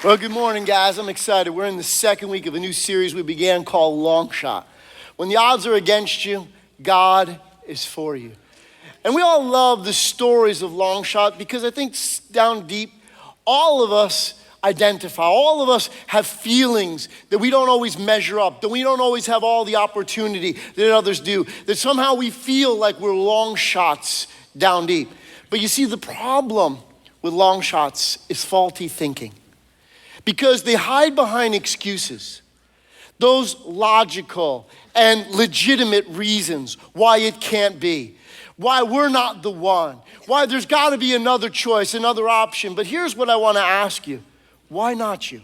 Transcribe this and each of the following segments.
Well, good morning, guys. I'm excited. We're in the second week of a new series we began called Long Shot. When the odds are against you, God is for you. And we all love the stories of Long Shot because I think down deep, all of us identify. All of us have feelings that we don't always measure up, that we don't always have all the opportunity that others do, that somehow we feel like we're long shots down deep. But you see, the problem with long shots is faulty thinking. Because they hide behind excuses, those logical and legitimate reasons why it can't be, why we're not the one, why there's got to be another choice, another option. But here's what I want to ask you. Why not you?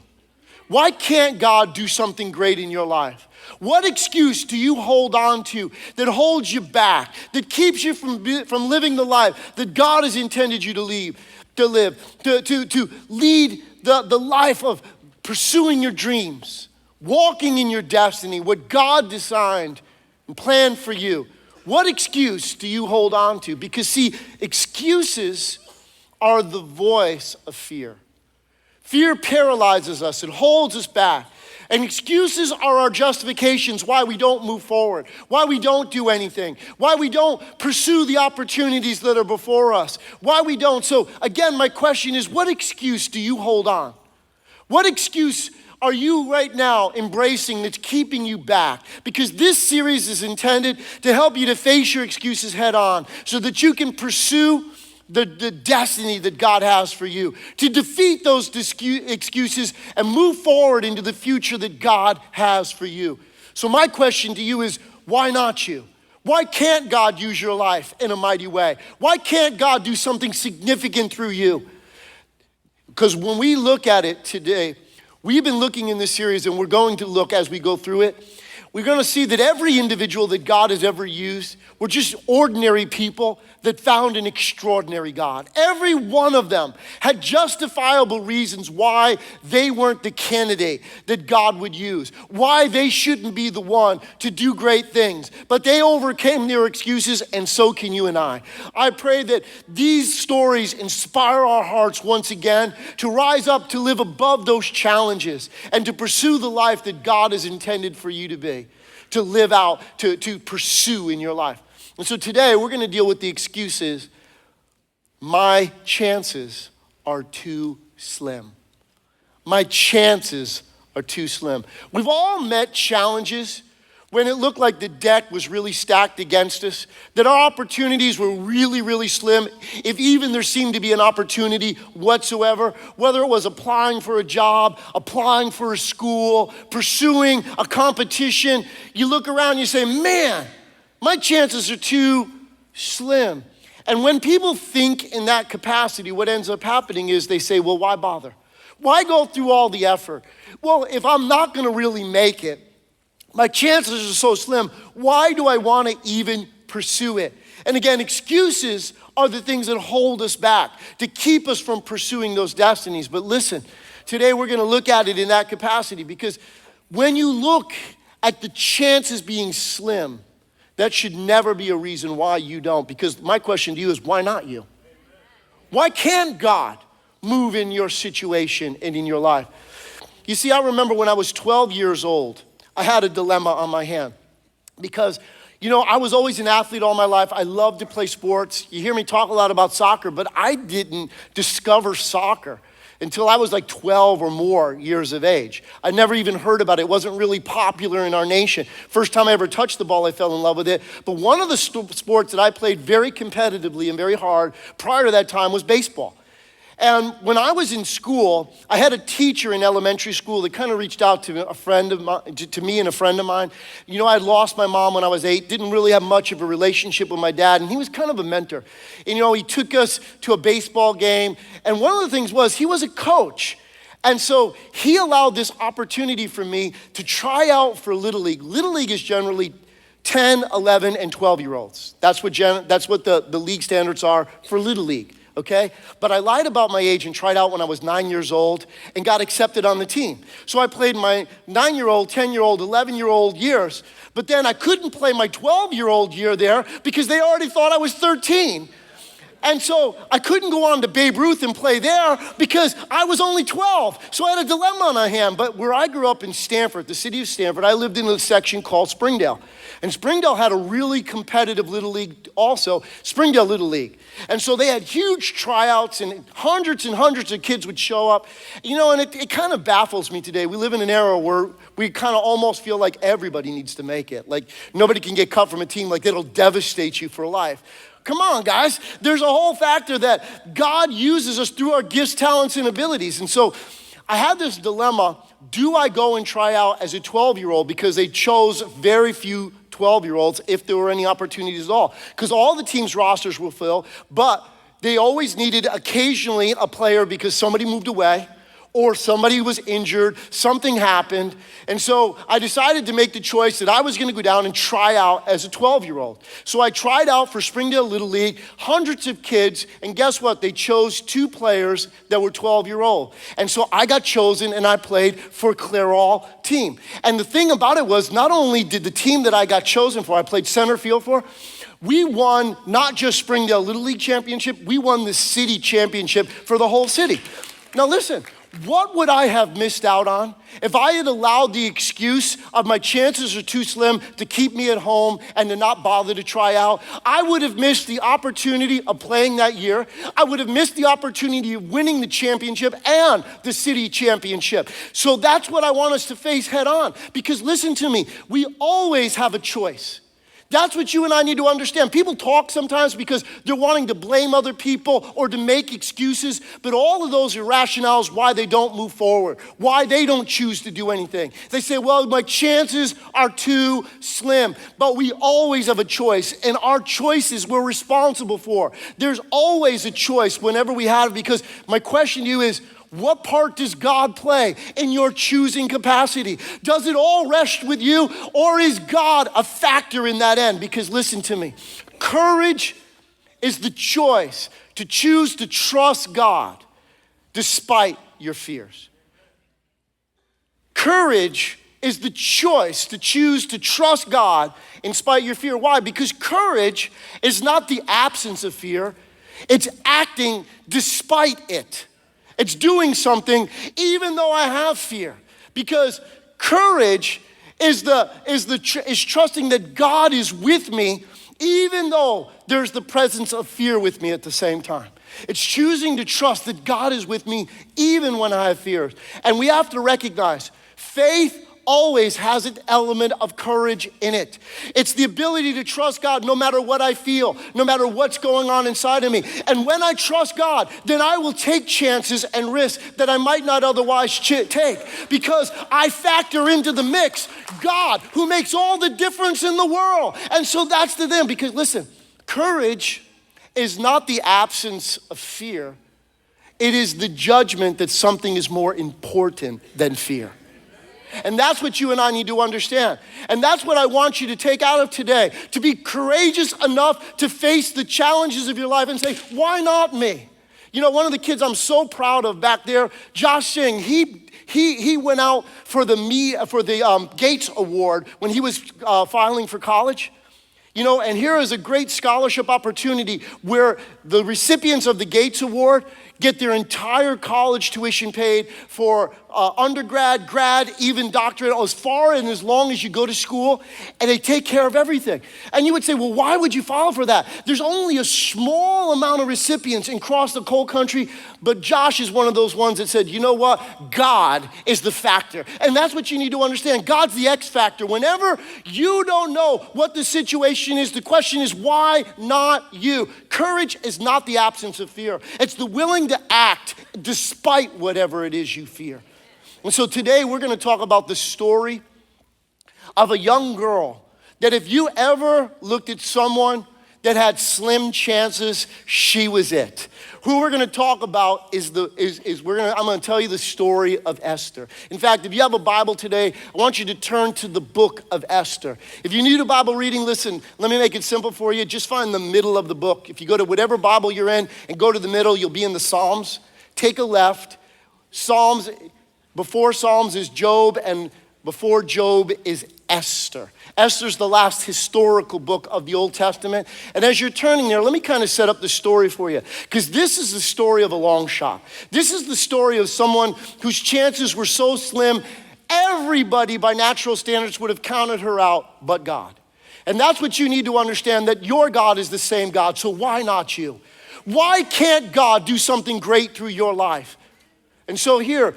Why can't God do something great in your life? What excuse do you hold on to that holds you back, that keeps you from living the life that God has intended you to live, to lead the life of pursuing your dreams, walking in your destiny, what God designed and planned for you? What excuse do you hold on to? Because see, excuses are the voice of fear. Fear paralyzes us, it holds us back. And excuses are our justifications why we don't move forward, why we don't do anything, why we don't pursue the opportunities that are before us, why we don't. So again, my question is, what excuse do you hold on? What excuse are you right now embracing that's keeping you back? Because this series is intended to help you to face your excuses head on so that you can pursue the destiny that God has for you, to defeat those excuses and move forward into the future that God has for you. So my question to you is, why not you? Why can't God use your life in a mighty way? Why can't God do something significant through you? Because when we look at it today, we've been looking in this series and we're going to look as we go through it. We're going to see that every individual that God has ever used were just ordinary people that found an extraordinary God. Every one of them had justifiable reasons why they weren't the candidate that God would use, why they shouldn't be the one to do great things. But they overcame their excuses, and so can you and I. I pray that these stories inspire our hearts once again to rise up, to live above those challenges, and to pursue the life that God has intended for you to be, to live out, to pursue in your life. And so today we're going to deal with the excuses. My chances are too slim. My chances are too slim. We've all met challenges when it looked like the deck was really stacked against us, that our opportunities were really, really slim, if even there seemed to be an opportunity whatsoever, whether it was applying for a job, applying for a school, pursuing a competition. You look around and you say, man, my chances are too slim. And when people think in that capacity, what ends up happening is they say, well, why bother? Why go through all the effort? Well, if I'm not going to really make it, my chances are so slim, why do I want to even pursue it? And again, excuses are the things that hold us back, to keep us from pursuing those destinies. But listen, today we're going to look at it in that capacity, because when you look at the chances being slim, that should never be a reason why you don't. Because my question to you is, why not you? Why can't God move in your situation and in your life? You see, I remember when I was 12 years old, I had a dilemma on my hand. Because, I was always an athlete all my life. I loved to play sports. You hear me talk a lot about soccer, but I didn't discover soccer until I was like 12 or more years of age. I never even heard about it. It wasn't really popular in our nation. First time I ever touched the ball, I fell in love with it. But one of the sports that I played very competitively and very hard prior to that time was baseball. And when I was in school, I had a teacher in elementary school that kind of reached out to a friend of mine, to me and a friend of mine. I had lost my mom when I was 8, didn't really have much of a relationship with my dad, and he was kind of a mentor. And he took us to a baseball game, and one of the things was he was a coach. And so he allowed this opportunity for me to try out for Little League. Little League is generally 10, 11, and 12-year-olds. That's what the league standards are for Little League. Okay? But I lied about my age and tried out when I was 9 years old and got accepted on the team. So I played my 9-year-old, 10-year-old, 11-year-old years, but then I couldn't play my 12-year-old year there because they already thought I was 13. And so I couldn't go on to Babe Ruth and play there because I was only 12. So I had a dilemma on my hand. But where I grew up in Stanford, the city of Stanford, I lived in a section called Springdale. And Springdale had a really competitive Little League also, Springdale Little League. And so they had huge tryouts and hundreds of kids would show up. And it kind of baffles me today. We live in an era where we kind of almost feel like everybody needs to make it. Like nobody can get cut from a team, like it'll devastate you for life. Come on, guys. There's a whole factor that God uses us through our gifts, talents, and abilities. And so I had this dilemma. Do I go and try out as a 12-year-old? Because they chose very few 12-year-olds if there were any opportunities at all. Because all the teams' rosters were filled, but they always needed occasionally a player because somebody moved away or somebody was injured, something happened. And so I decided to make the choice that I was gonna go down and try out as a 12-year-old. So I tried out for Springdale Little League, hundreds of kids, and guess what? They chose 2 players that were 12-year-old. And so I got chosen and I played for Clairol team. And the thing about it was, not only did the team that I got chosen for, I played center field for, we won not just Springdale Little League championship, we won the city championship for the whole city. Now listen, what would I have missed out on if I had allowed the excuse of my chances are too slim to keep me at home and to not bother to try out? I would have missed the opportunity of playing that year. I would have missed the opportunity of winning the championship and the city championship. So that's what I want us to face head on. Because listen to me, we always have a choice. That's what you and I need to understand. People talk sometimes because they're wanting to blame other people or to make excuses, but all of those are rationales why they don't move forward, why they don't choose to do anything. They say, well, my chances are too slim, but we always have a choice, and our choices we're responsible for. There's always a choice whenever we have it, because my question to you is, what part does God play in your choosing capacity? Does it all rest with you, or is God a factor in that end? Because listen to me, courage is the choice to choose to trust God despite your fears. Courage is the choice to choose to trust God in spite of your fear. Why? Because courage is not the absence of fear, it's acting despite it. It's doing something even though I have fear. Because courage is trusting that God is with me even though there's the presence of fear with me at the same time. It's choosing to trust that God is with me even when I have fears. And we have to recognize faith always has an element of courage in it. It's the ability to trust God no matter what I feel, no matter what's going on inside of me. And when I trust God, then I will take chances and risks that I might not otherwise take, because I factor into the mix God, who makes all the difference in the world. And so that's the thing, because listen, courage is not the absence of fear. It is the judgment that something is more important than fear. And that's what you and I need to understand. And that's what I want you to take out of today, to be courageous enough to face the challenges of your life and say, why not me? One of the kids I'm so proud of back there, Josh Singh, he went out for the Gates Award when he was filing for college. And here is a great scholarship opportunity where the recipients of the Gates Award get their entire college tuition paid for undergrad, grad, even doctorate, as far and as long as you go to school, and they take care of everything. And you would say, well, why would you file for that? There's only a small amount of recipients across the whole country, but Josh is one of those ones that said, you know what? God is the factor. And that's what you need to understand. God's the X factor. Whenever you don't know what the situation is, the question is, why not you? Courage is not the absence of fear. It's the willing to act despite whatever it is you fear. And so today we're going to talk about the story of a young girl that if you ever looked at someone that had slim chances, she was it. Who we're going to talk about I'm going to tell you the story of Esther. In fact, if you have a Bible today, I want you to turn to the book of Esther. If you need a Bible reading, listen, let me make it simple for you. Just find the middle of the book. If you go to whatever Bible you're in and go to the middle, you'll be in the Psalms. Take a left. Before Psalms is Job, and before Job is Esther. Esther's the last historical book of the Old Testament. And as you're turning there, let me kind of set up the story for you, because this is the story of a long shot. This is the story of someone whose chances were so slim, everybody by natural standards would have counted her out but God. And that's what you need to understand, that your God is the same God, so why not you? Why can't God do something great through your life? And so here,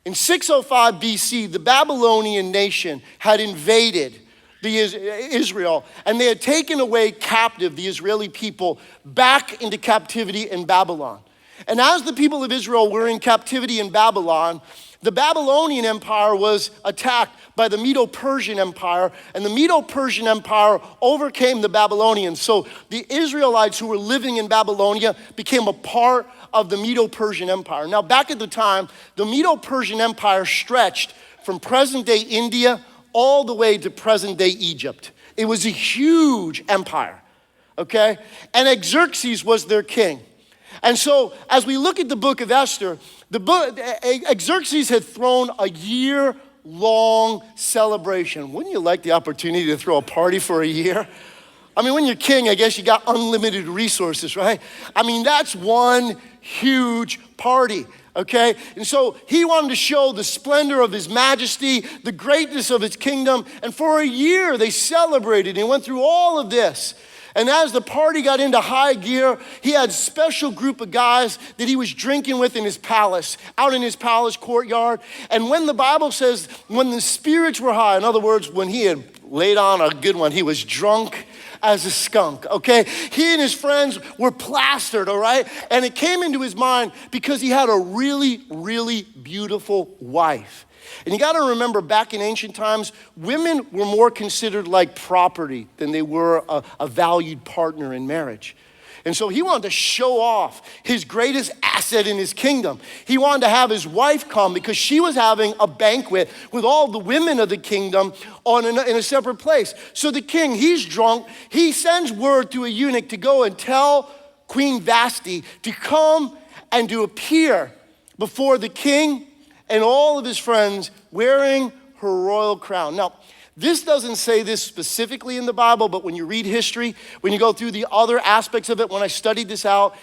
in 605 BC, the Babylonian nation had invaded Israel, and they had taken away captive the Israeli people back into captivity in Babylon. And as the people of Israel were in captivity in Babylon, the Babylonian Empire was attacked by the Medo-Persian Empire, and the Medo-Persian Empire overcame the Babylonians. So the Israelites who were living in Babylonia became a part of the Medo-Persian Empire. Now, back at the time, the Medo-Persian Empire stretched from present-day India all the way to present-day Egypt. It was a huge empire, okay? And Xerxes was their king. And so, as we look at the book of Esther, Xerxes had thrown a year-long celebration. Wouldn't you like the opportunity to throw a party for a year? I mean, when you're king, I guess you got unlimited resources, right? I mean, that's one huge party, okay? And so he wanted to show the splendor of his majesty, the greatness of his kingdom, and for a year they celebrated and went through all of this. And as the party got into high gear, he had a special group of guys that he was drinking with in his palace, out in his palace courtyard. And when the Bible says, when the spirits were high, in other words, when he had laid on a good one, he was drunk as a skunk, okay? He and his friends were plastered, all right? And it came into his mind because he had a really, really beautiful wife. And you gotta remember, back in ancient times, women were more considered like property than they were a valued partner in marriage. And so he wanted to show off his greatest asset in his kingdom. He wanted to have his wife come because she was having a banquet with all the women of the kingdom in a separate place. So the king, he's drunk. He sends word to a eunuch to go and tell Queen Vashti to come and to appear before the king and all of his friends wearing her royal crown. Now, this doesn't say this specifically in the Bible, but when you read history, when you go through the other aspects of it, when I studied this out,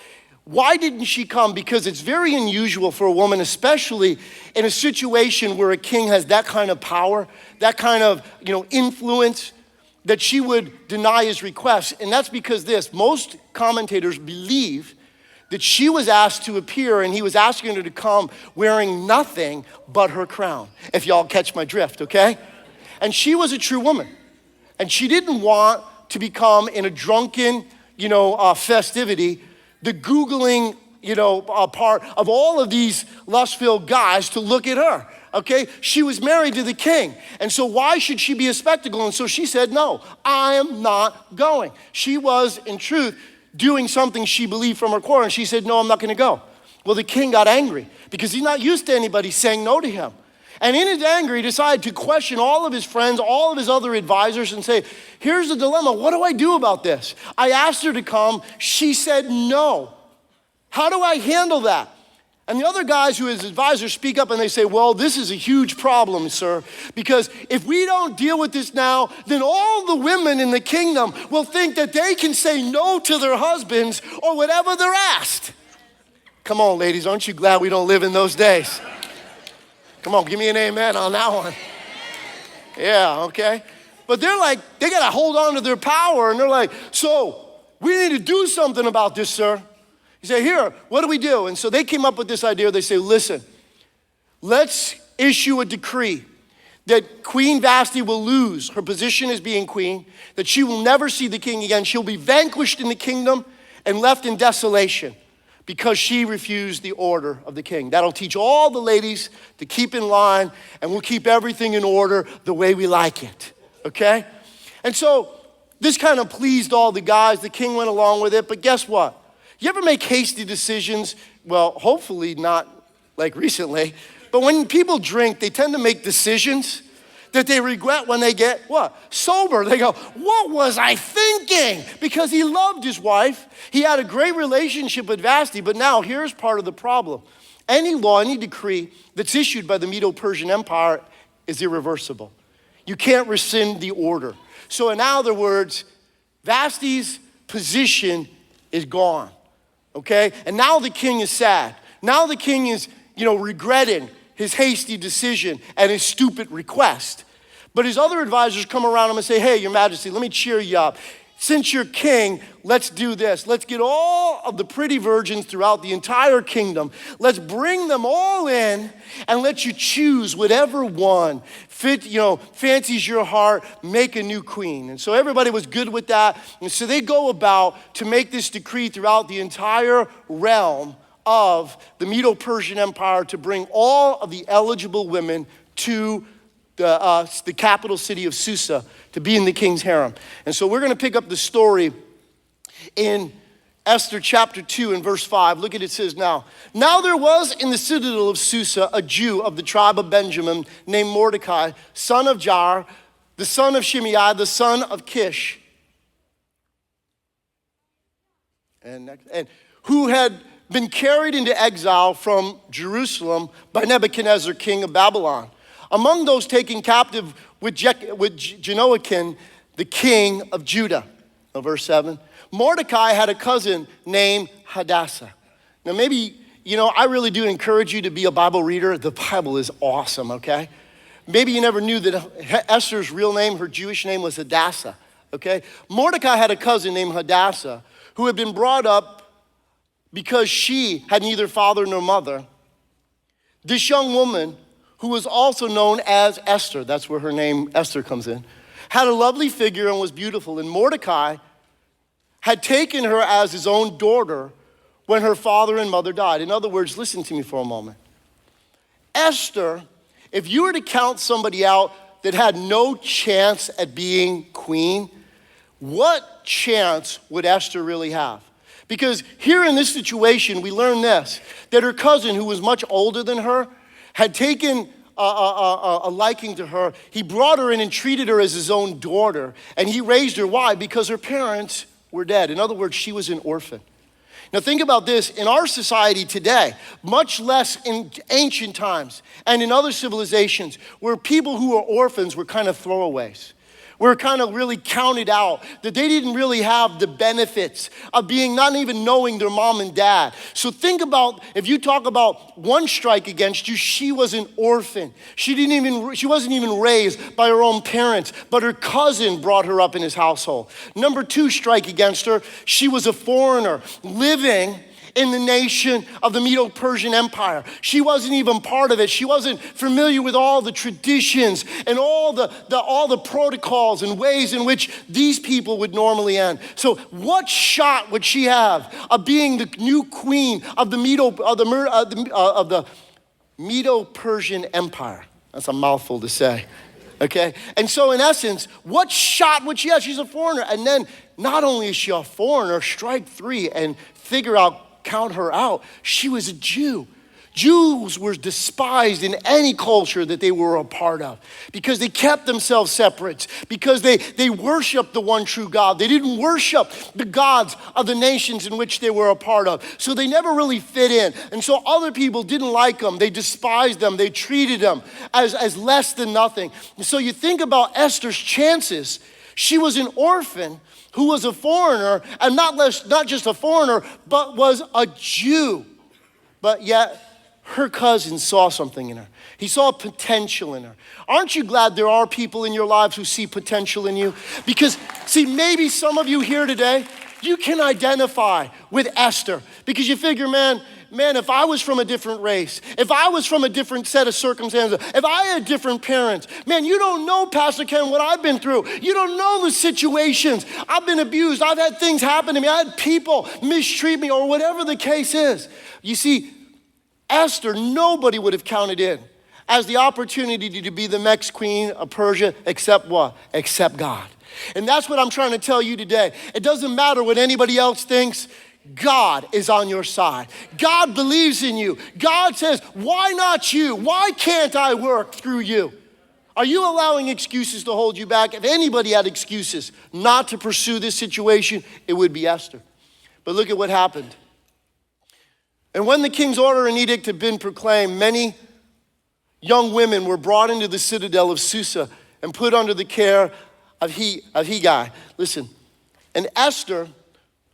why didn't she come? Because it's very unusual for a woman, especially in a situation where a king has that kind of power, that kind of, influence, that she would deny his request. And that's because most commentators believe that she was asked to appear and he was asking her to come wearing nothing but her crown, if y'all catch my drift, okay? And she was a true woman. And she didn't want to become, in a drunken, festivity, the Googling, part of all of these lust-filled guys to look at her, okay? She was married to the king. And so why should she be a spectacle? And so she said, no, I am not going. She was, in truth, doing something she believed from her core, and she said, no, I'm not gonna go. Well, the king got angry because he's not used to anybody saying no to him. And in his anger, he decided to question all of his friends, all of his other advisors, and say, here's the dilemma. What do I do about this? I asked her to come. She said no. How do I handle that? And the other guys who his advisors speak up and they say, well, this is a huge problem, sir, because if we don't deal with this now, then all the women in the kingdom will think that they can say no to their husbands or whatever they're asked. Come on, ladies, aren't you glad we don't live in those days? Come on, give me an amen on that one. Yeah, okay. But they're like, they gotta hold on to their power, and they're like, so we need to do something about this, sir. You say, here, what do we do? And so they came up with this idea. They say, listen, let's issue a decree that Queen Vashti will lose her position as being queen, that she will never see the king again. She'll be vanquished in the kingdom and left in desolation because she refused the order of the king. That'll teach all the ladies to keep in line, and we'll keep everything in order the way we like it, okay? And so this kind of pleased all the guys. The king went along with it, but guess what? You ever make hasty decisions? Well, hopefully not like recently, but when people drink, they tend to make decisions that they regret when they get, what? Sober. They go, what was I thinking? Because he loved his wife. He had a great relationship with Vashti, but now here's part of the problem. Any law, any decree that's issued by the Medo-Persian Empire is irreversible. You can't rescind the order. So in other words, Vashti's position is gone, okay? And now the king is sad. Now the king is, regretting his hasty decision and his stupid request. But his other advisors come around him and say, hey, your majesty, let me cheer you up. Since you're king, let's do this. Let's get all of the pretty virgins throughout the entire kingdom. Let's bring them all in and let you choose whatever one fancies your heart, make a new queen. And so everybody was good with that. And so they go about to make this decree throughout the entire realm of the Medo-Persian Empire to bring all of the eligible women to the capital city of Susa to be in the king's harem. And so we're going to pick up the story in Esther chapter 2 and verse 5. Look at it, says, Now there was in the citadel of Susa a Jew of the tribe of Benjamin named Mordecai, son of Jair, the son of Shimei, the son of Kish, and who had been carried into exile from Jerusalem by Nebuchadnezzar, king of Babylon. Among those taken captive with Jehoiakim, the king of Judah. Now, verse 7. Mordecai had a cousin named Hadassah. Now, maybe, I really do encourage you to be a Bible reader. The Bible is awesome, okay? Maybe you never knew that Esther's real name, her Jewish name, was Hadassah, okay? Mordecai had a cousin named Hadassah who had been brought up because she had neither father nor mother. This young woman, who was also known as Esther, that's where her name Esther comes in, had a lovely figure and was beautiful. And Mordecai had taken her as his own daughter when her father and mother died. In other words, listen to me for a moment. Esther, if you were to count somebody out that had no chance at being queen, what chance would Esther really have? Because here in this situation, we learn this, that her cousin, who was much older than her, had taken a liking to her. He brought her in and treated her as his own daughter. And he raised her. Why? Because her parents were dead. In other words, she was an orphan. Now think about this. In our society today, much less in ancient times and in other civilizations, where people who were orphans were kind of throwaways. Were kind of really counted out, that they didn't really have the benefits of being, not even knowing their mom and dad. So think about, if you talk about one strike against you, she was an orphan. She wasn't even raised by her own parents, but her cousin brought her up in his household. Number two strike against her, she was a foreigner living in the nation of the Medo-Persian Empire. She wasn't even part of it. She wasn't familiar with all the traditions and all the protocols and ways in which these people would normally end. So what shot would she have of being the new queen of the Medo-Persian Empire? That's a mouthful to say. Okay? And so in essence, what shot would she have? She's a foreigner. And then not only is she a foreigner, strike three and count her out. She was a Jew. Jews were despised in any culture that they were a part of because they kept themselves separate, because they worshiped the one true God. They didn't worship the gods of the nations in which they were a part of. So they never really fit in. And so other people didn't like them. They despised them. They treated them as less than nothing. And so you think about Esther's chances. She was an orphan who was a foreigner, and not just a foreigner, but was a Jew. But yet, her cousin saw something in her. He saw potential in her. Aren't you glad there are people in your lives who see potential in you? Because, see, maybe some of you here today, you can identify with Esther because you figure, man, if I was from a different race, if I was from a different set of circumstances, if I had different parents, man, you don't know, Pastor Ken, what I've been through. You don't know the situations. I've been abused. I've had things happen to me. I had people mistreat me or whatever the case is. You see, Esther, nobody would have counted in as the opportunity to be the next queen of Persia, except what? Except God. And that's what I'm trying to tell you today. It doesn't matter what anybody else thinks. God is on your side. God believes in you. God says, why not you? Why can't I work through you? Are you allowing excuses to hold you back? If anybody had excuses not to pursue this situation, it would be Esther. But look at what happened. And when the king's order and edict had been proclaimed, many young women were brought into the citadel of Susa, and put under the care of Hegai. Listen, and Esther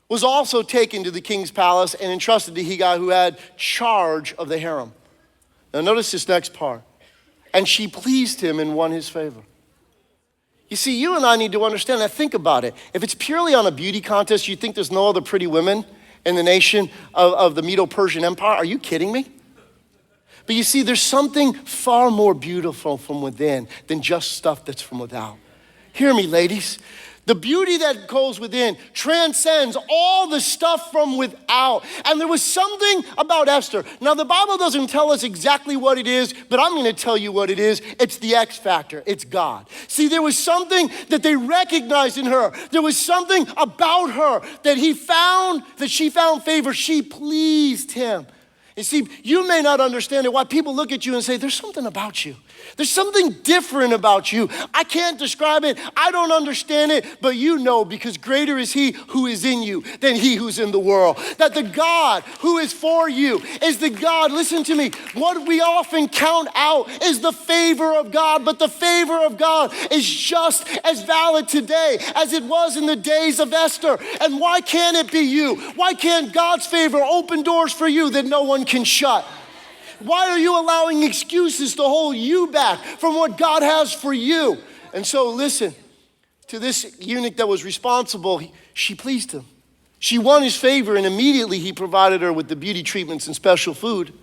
was also taken to the king's palace and entrusted to Hegai, who had charge of the harem. Now notice this next part. And she pleased him and won his favor. You see, you and I need to understand that. Think about it. If it's purely on a beauty contest, you think there's no other pretty women in the nation of the Medo-Persian Empire? Are you kidding me? But you see, there's something far more beautiful from within than just stuff that's from without. Hear me, ladies. The beauty that goes within transcends all the stuff from without. And there was something about Esther. Now, the Bible doesn't tell us exactly what it is, but I'm going to tell you what it is. It's the X factor. It's God. See, there was something that they recognized in her. There was something about her that she found favor. She pleased him. You see, you may not understand it. Why people look at you and say, there's something about you. There's something different about you. I can't describe it. I don't understand it, but you know, because greater is he who is in you than he who's in the world. That the God who is for you is the God, listen to me, what we often count out is the favor of God, but the favor of God is just as valid today as it was in the days of Esther. And why can't it be you? Why can't God's favor open doors for you that no one can shut? Why are you allowing excuses to hold you back from what God has for you? And so listen, to this eunuch that was responsible, she pleased him. She won his favor, and immediately he provided her with the beauty treatments and special food.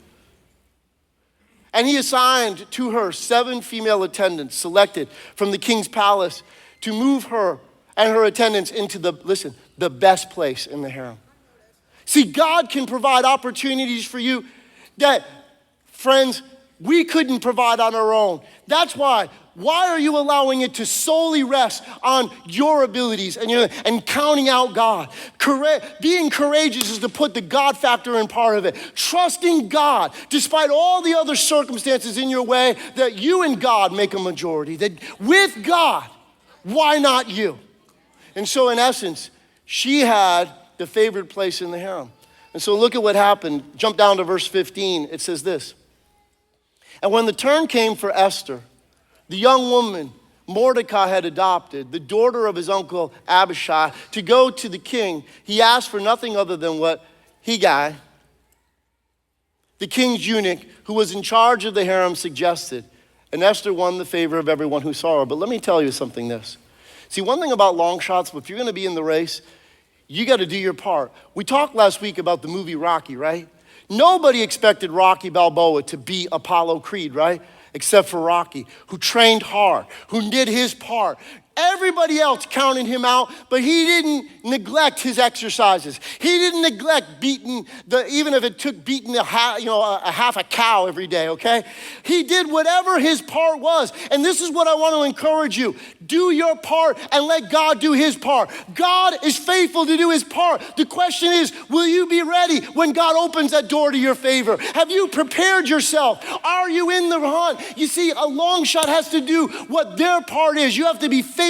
And he assigned to her 7 female attendants selected from the king's palace to move her and her attendants into the best place in the harem. See, God can provide opportunities for you that, friends, we couldn't provide on our own. That's why. Why are you allowing it to solely rest on your abilities and counting out God? Being courageous is to put the God factor in part of it. Trusting God, despite all the other circumstances in your way, that you and God make a majority. That with God, why not you? And so in essence, she had the favored place in the harem. And so look at what happened. Jump down to verse 15. It says this. And when the turn came for Esther, the young woman Mordecai had adopted, the daughter of his uncle Abishai, to go to the king, he asked for nothing other than what Hegai, the king's eunuch, who was in charge of the harem, suggested. And Esther won the favor of everyone who saw her. But let me tell you something this. See, one thing about long shots, if you're going to be in the race, you got to do your part. We talked last week about the movie Rocky, right? Nobody expected Rocky Balboa to be Apollo Creed, right? Except for Rocky, who trained hard, who did his part. Everybody else counted him out, but he didn't neglect his exercises. He didn't neglect even if it took beating a half a cow every day, okay? He did whatever his part was. And this is what I want to encourage you. Do your part and let God do his part. God is faithful to do his part. The question is, will you be ready when God opens that door to your favor? Have you prepared yourself? Are you in the hunt? You see, a long shot has to do what their part is. You have to be faithful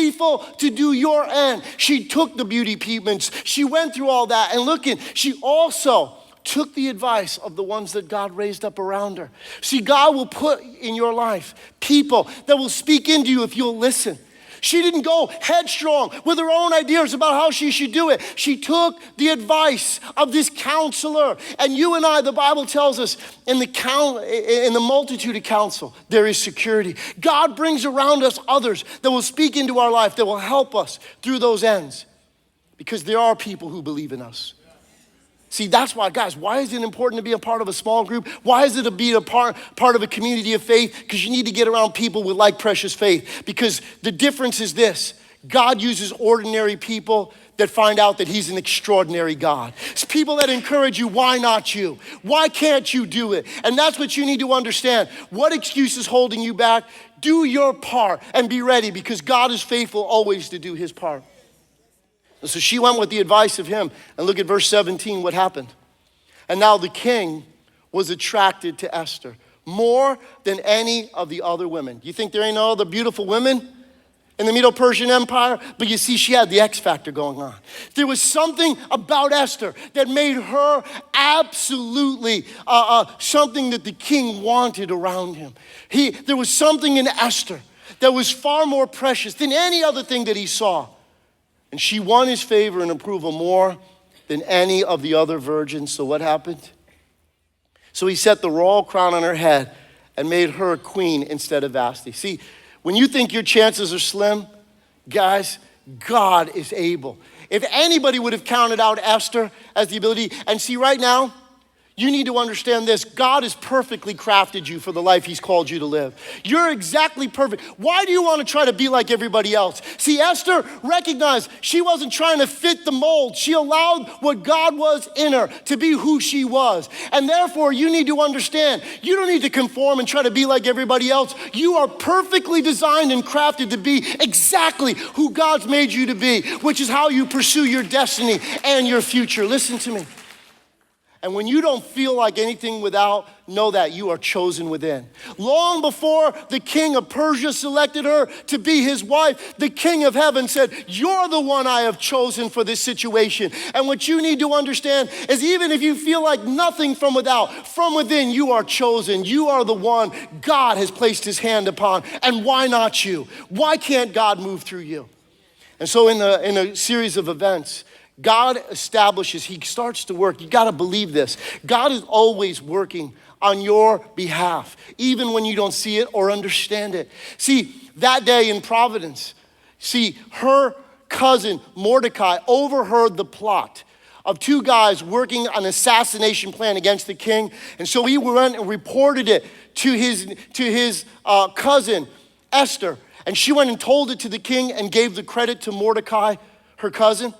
to do your end. She took the beauty treatments. She went through all that. And looking, she also took the advice of the ones that God raised up around her. See, God will put in your life people that will speak into you if you'll listen. She didn't go headstrong with her own ideas about how she should do it. She took the advice of this counselor. And you and I, the Bible tells us, in the multitude of counsel, there is security. God brings around us others that will speak into our life, that will help us through those ends. Because there are people who believe in us. See, that's why, guys, why is it important to be a part of a small group? Why is it to be a part of a community of faith? Because you need to get around people with like precious faith. Because the difference is this. God uses ordinary people that find out that he's an extraordinary God. It's people that encourage you, why not you? Why can't you do it? And that's what you need to understand. What excuse is holding you back? Do your part and be ready, because God is faithful always to do his part. So she went with the advice of him. And look at verse 17, what happened. And now the king was attracted to Esther more than any of the other women. You think there ain't no other beautiful women in the Medo-Persian Empire? But you see, she had the X factor going on. There was something about Esther that made her absolutely something that the king wanted around him. There was something in Esther that was far more precious than any other thing that he saw. And she won his favor and approval more than any of the other virgins. So what happened? So he set the royal crown on her head and made her queen instead of Vashti. See, when you think your chances are slim, guys, God is able. If anybody would have counted out Esther as the ability, and see right now, you need to understand this. God has perfectly crafted you for the life he's called you to live. You're exactly perfect. Why do you want to try to be like everybody else? See, Esther recognized she wasn't trying to fit the mold. She allowed what God was in her to be who she was. And therefore, you need to understand, you don't need to conform and try to be like everybody else. You are perfectly designed and crafted to be exactly who God's made you to be, which is how you pursue your destiny and your future. Listen to me. And when you don't feel like anything without, know that you are chosen within. Long before the king of Persia selected her to be his wife, the king of heaven said, you're the one I have chosen for this situation. And what you need to understand is even if you feel like nothing from without, from within you are chosen. You are the one God has placed his hand upon. And why not you? Why can't God move through you? And so in a series of events, God establishes, he starts to work. You got to believe this. God is always working on your behalf, even when you don't see it or understand it. See, that day in Providence, her cousin Mordecai overheard the plot of two guys working on an assassination plan against the king. And so he went and reported it to his cousin Esther. And she went and told it to the king and gave the credit to Mordecai, her cousin.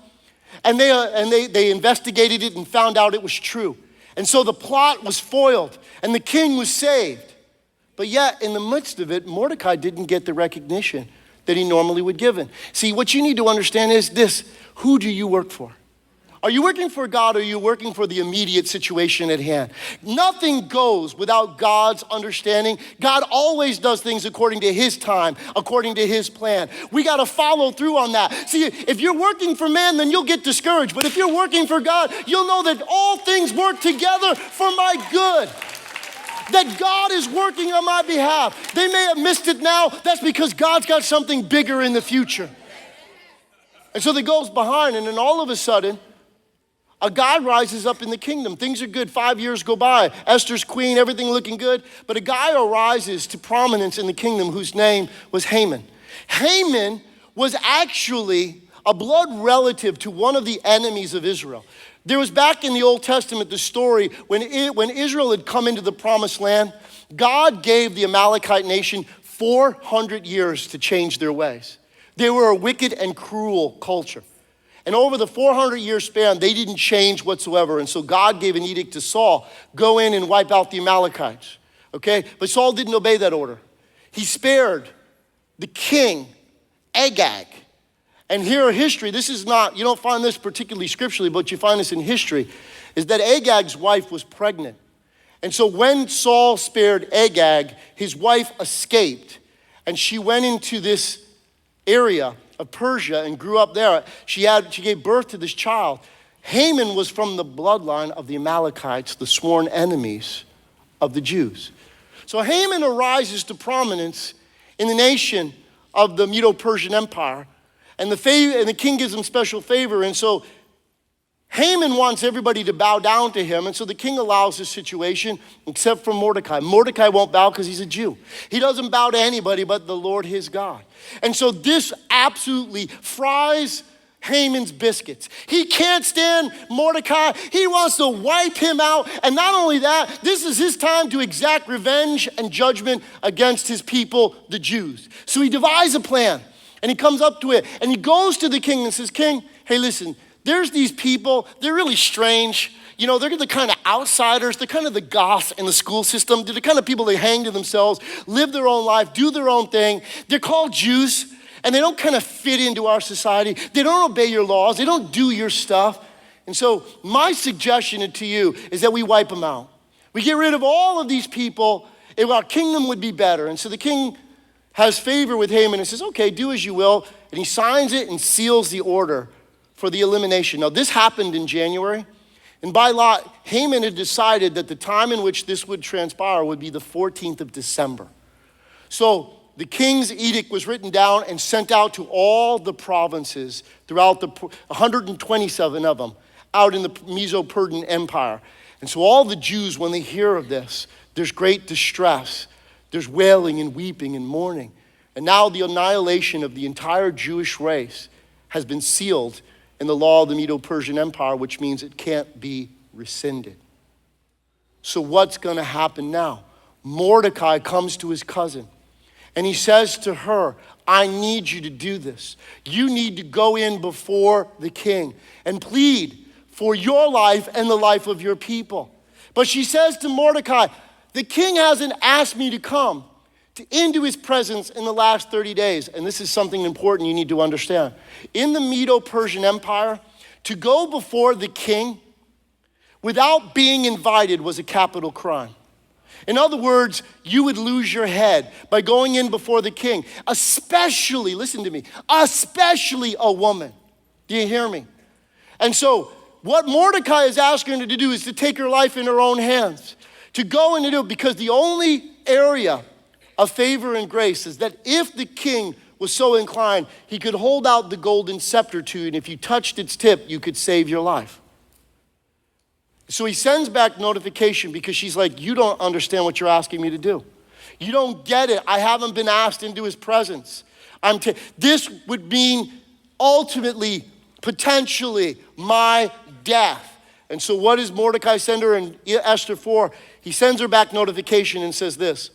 And they investigated it and found out it was true. And so the plot was foiled and the king was saved. But yet in the midst of it, Mordecai didn't get the recognition that he normally would give him. See, what you need to understand is this: who do you work for? Are you working for God or are you working for the immediate situation at hand? Nothing goes without God's understanding. God always does things according to his time, according to his plan. We got to follow through on that. See, if you're working for man, then you'll get discouraged. But if you're working for God, you'll know that all things work together for my good. That God is working on my behalf. They may have missed it now. That's because God's got something bigger in the future. And so they goes behind, and then all of a sudden, a guy rises up in the kingdom. Things are good. 5 years go by. Esther's queen, everything looking good. But a guy arises to prominence in the kingdom whose name was Haman. Haman was actually a blood relative to one of the enemies of Israel. There was back in the Old Testament the story when Israel had come into the promised land, God gave the Amalekite nation 400 years to change their ways. They were a wicked and cruel culture. And over the 400-year span, they didn't change whatsoever. And so God gave an edict to Saul, go in and wipe out the Amalekites, okay? But Saul didn't obey that order. He spared the king, Agag. And here in history, this is not, you don't find this particularly scripturally, but you find this in history, is that Agag's wife was pregnant. And so when Saul spared Agag, his wife escaped. And she went into this area of Persia and grew up there. She gave birth to this child. Haman was from the bloodline of the Amalekites, the sworn enemies of the Jews. So Haman arises to prominence in the nation of the Medo-Persian Empire, and the king gives him special favor. And so Haman wants everybody to bow down to him, and so the king allows this situation, except for Mordecai. Mordecai won't bow because he's a Jew. He doesn't bow to anybody but the Lord his God. And so this absolutely fries Haman's biscuits. He can't stand Mordecai. He wants to wipe him out. And not only that, this is his time to exact revenge and judgment against his people, the Jews. So he devises a plan, and he comes up to it, and he goes to the king and says, King, hey, listen, there's these people, they're really strange. You know, they're the kind of outsiders. They're kind of the goths in the school system. They're the kind of people that hang to themselves, live their own life, do their own thing. They're called Jews, and they don't kind of fit into our society. They don't obey your laws. They don't do your stuff. And so my suggestion to you is that we wipe them out. We get rid of all of these people, and our kingdom would be better. And so the king has favor with Haman and says, okay, do as you will. And he signs it and seals the order for the elimination. Now, this happened in January, and by law, Haman had decided that the time in which this would transpire would be the 14th of December. So the king's edict was written down and sent out to all the provinces throughout the 127 of them out in the Medo-Persian Empire. And so all the Jews, when they hear of this, there's great distress. There's wailing and weeping and mourning. And now the annihilation of the entire Jewish race has been sealed in the law of the Medo-Persian Empire, which means it can't be rescinded. So what's going to happen now? Mordecai comes to his cousin and he says to her, I need you to do this. You need to go in before the king and plead for your life and the life of your people. But she says to Mordecai, the king hasn't asked me to come into his presence in the last 30 days. And this is something important you need to understand. In the Medo-Persian Empire, to go before the king without being invited was a capital crime. In other words, you would lose your head by going in before the king, especially, listen to me, especially a woman. Do you hear me? And so what Mordecai is asking her to do is to take her life in her own hands, to go and to do it, because the only area of favor and grace is that if the king was so inclined, he could hold out the golden scepter to you, and if you touched its tip, you could save your life. So he sends back notification because she's like, you don't understand what you're asking me to do. You don't get it. I haven't been asked into his presence. This would mean ultimately, potentially, my death. And so what does Mordecai send her in Esther 4? He sends her back notification and says this.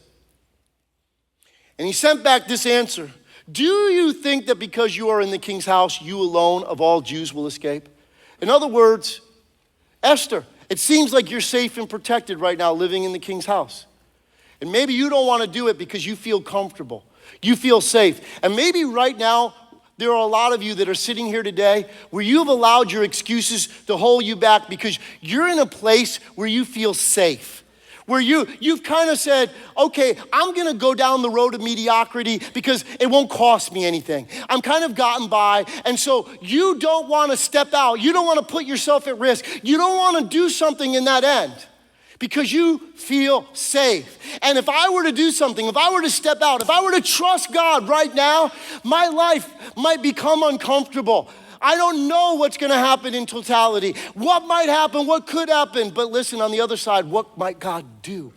And he sent back this answer. Do you think that because you are in the king's house, you alone of all Jews will escape? In other words, Esther, it seems like you're safe and protected right now living in the king's house. And maybe you don't want to do it because you feel comfortable. You feel safe. And maybe right now, there are a lot of you that are sitting here today where you've allowed your excuses to hold you back because you're in a place where you feel safe. Where you've kind of said, okay, I'm going to go down the road of mediocrity because it won't cost me anything. I'm kind of gotten by. And so you don't want to step out. You don't want to put yourself at risk. You don't want to do something in that end because you feel safe. And if I were to do something, if I were to step out, if I were to trust God right now, my life might become uncomfortable. I don't know what's going to happen in totality. What might happen, what could happen. But listen, on the other side, what might God do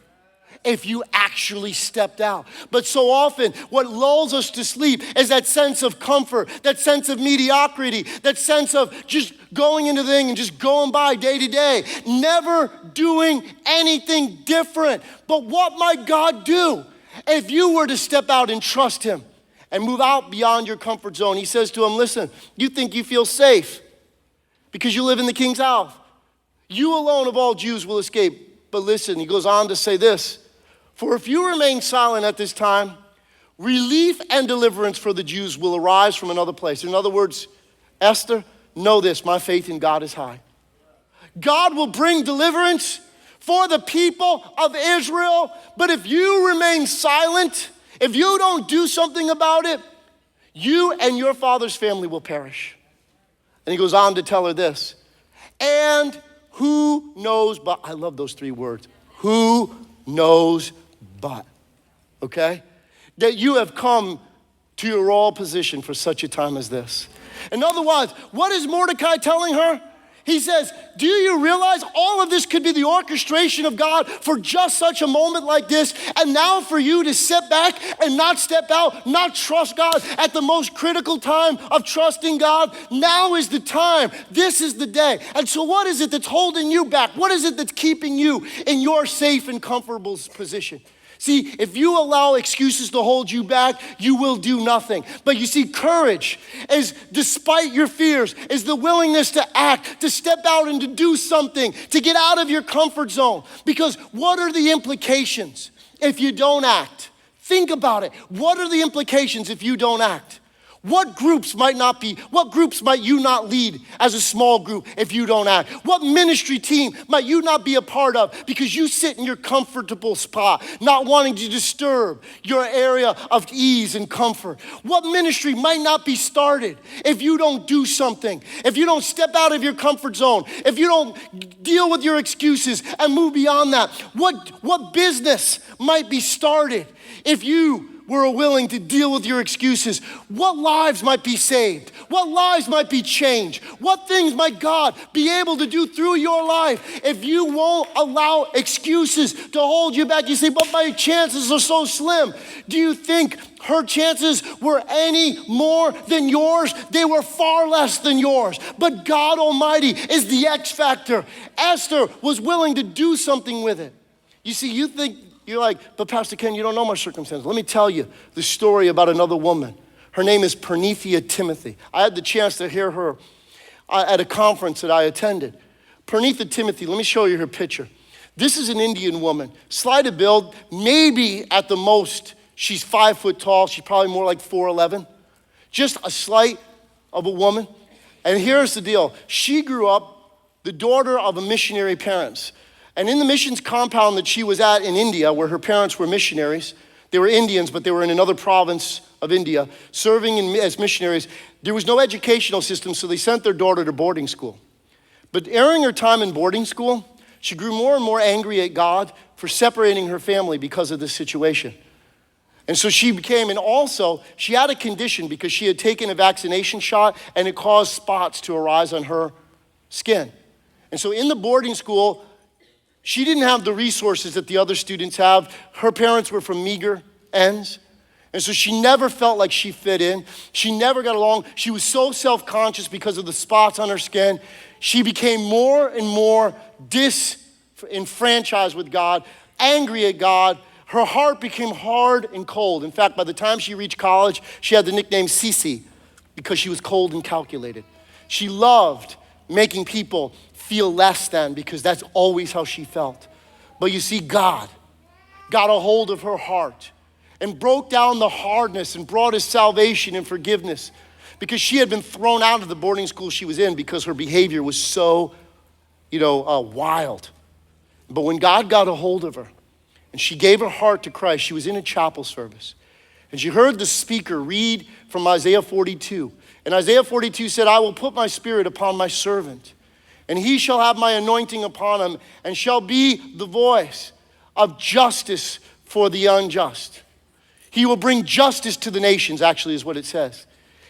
if you actually stepped out? But so often, what lulls us to sleep is that sense of comfort, that sense of mediocrity, that sense of just going into the thing and just going by day to day, never doing anything different. But what might God do if you were to step out and trust him? And move out beyond your comfort zone. He says to him, listen, you think you feel safe because you live in the king's house. You alone of all Jews will escape. But listen, he goes on to say this, for if you remain silent at this time, relief and deliverance for the Jews will arise from another place. In other words, Esther, know this, my faith in God is high. God will bring deliverance for the people of Israel. But if you remain silent, if you don't do something about it, you and your father's family will perish. And he goes on to tell her this. And who knows but, I love those three words. Who knows but, okay? That you have come to your royal position for such a time as this. In other words, what is Mordecai telling her? He says, do you realize all of this could be the orchestration of God for just such a moment like this? And now for you to sit back and not step out, not trust God at the most critical time of trusting God, now is the time. This is the day. And so what is it that's holding you back? What is it that's keeping you in your safe and comfortable position? See, if you allow excuses to hold you back, you will do nothing. But you see, courage is, despite your fears, is the willingness to act, to step out and to do something, to get out of your comfort zone. Because what are the implications if you don't act? Think about it. What are the implications if you don't act? What groups might you not lead as a small group if you don't act? What ministry team might you not be a part of because you sit in your comfortable spot, not wanting to disturb your area of ease and comfort? What ministry might not be started if you don't do something, if you don't step out of your comfort zone, if you don't deal with your excuses and move beyond that? What business might be started if you were willing to deal with your excuses, what lives might be saved? What lives might be changed? What things might God be able to do through your life if you won't allow excuses to hold you back? You say, but my chances are so slim. Do you think her chances were any more than yours? They were far less than yours. But God Almighty is the X factor. Esther was willing to do something with it. You see, you think, you're like, but Pastor Ken, you don't know my circumstances. Let me tell you the story about another woman. Her name is Pernithia Timothy. I had the chance to hear her at a conference that I attended. Pernithia Timothy, let me show you her picture. This is an Indian woman, slight of build, maybe at the most, she's 5 foot tall. She's probably more like 4'11". Just a slight of a woman. And here's the deal. She grew up the daughter of a missionary parents. And in the missions compound that she was at in India, where her parents were missionaries, they were Indians, but they were in another province of India, serving as missionaries. There was no educational system, so they sent their daughter to boarding school. But during her time in boarding school, she grew more and more angry at God for separating her family because of this situation. And so she became, and also she had a condition because she had taken a vaccination shot and it caused spots to arise on her skin. And so in the boarding school, she didn't have the resources that the other students have. Her parents were from meager ends. And so she never felt like she fit in. She never got along. She was so self-conscious because of the spots on her skin. She became more and more disenfranchised with God, angry at God. Her heart became hard and cold. In fact, by the time she reached college, she had the nickname Cece because she was cold and calculated. She loved making people feel less than because that's always how she felt. But you see, God got a hold of her heart and broke down the hardness and brought us salvation and forgiveness because she had been thrown out of the boarding school she was in because her behavior was so, wild. But when God got a hold of her and she gave her heart to Christ, she was in a chapel service and she heard the speaker read from Isaiah 42. And Isaiah 42 said, I will put my spirit upon my servant, and he shall have my anointing upon him, and shall be the voice of justice for the unjust. He will bring justice to the nations, actually is what it says.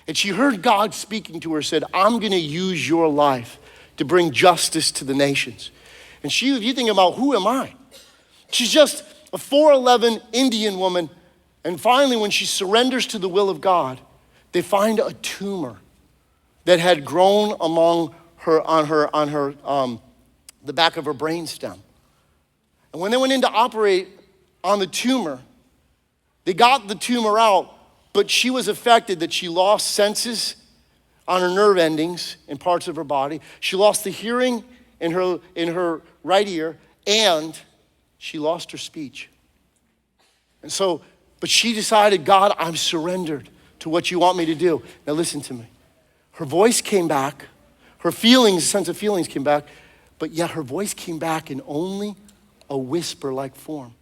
And she heard God speaking to her, said, I'm gonna use your life to bring justice to the nations. And if you think about, who am I? She's just a 4'11" Indian woman. And finally, when she surrenders to the will of God, they find a tumor that had grown on the back of her brainstem. And when they went in to operate on the tumor, they got the tumor out, but she was affected that she lost senses on her nerve endings in parts of her body. She lost the hearing in her right ear, and she lost her speech. And so, but she decided, God, I'm surrendered to what you want me to do. Now listen to me. Her voice came back. Her feelings, sense of feelings came back, but yet her voice came back in only a whisper-like form.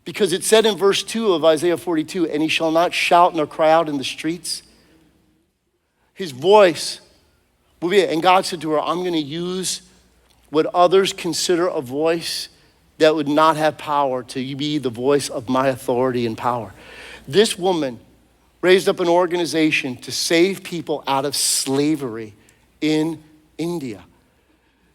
Because it said in verse 2 of Isaiah 42, and he shall not shout nor cry out in the streets. His voice will be, and God said to her, I'm gonna use what others consider a voice that would not have power to be the voice of my authority and power. This woman raised up an organization to save people out of slavery in India.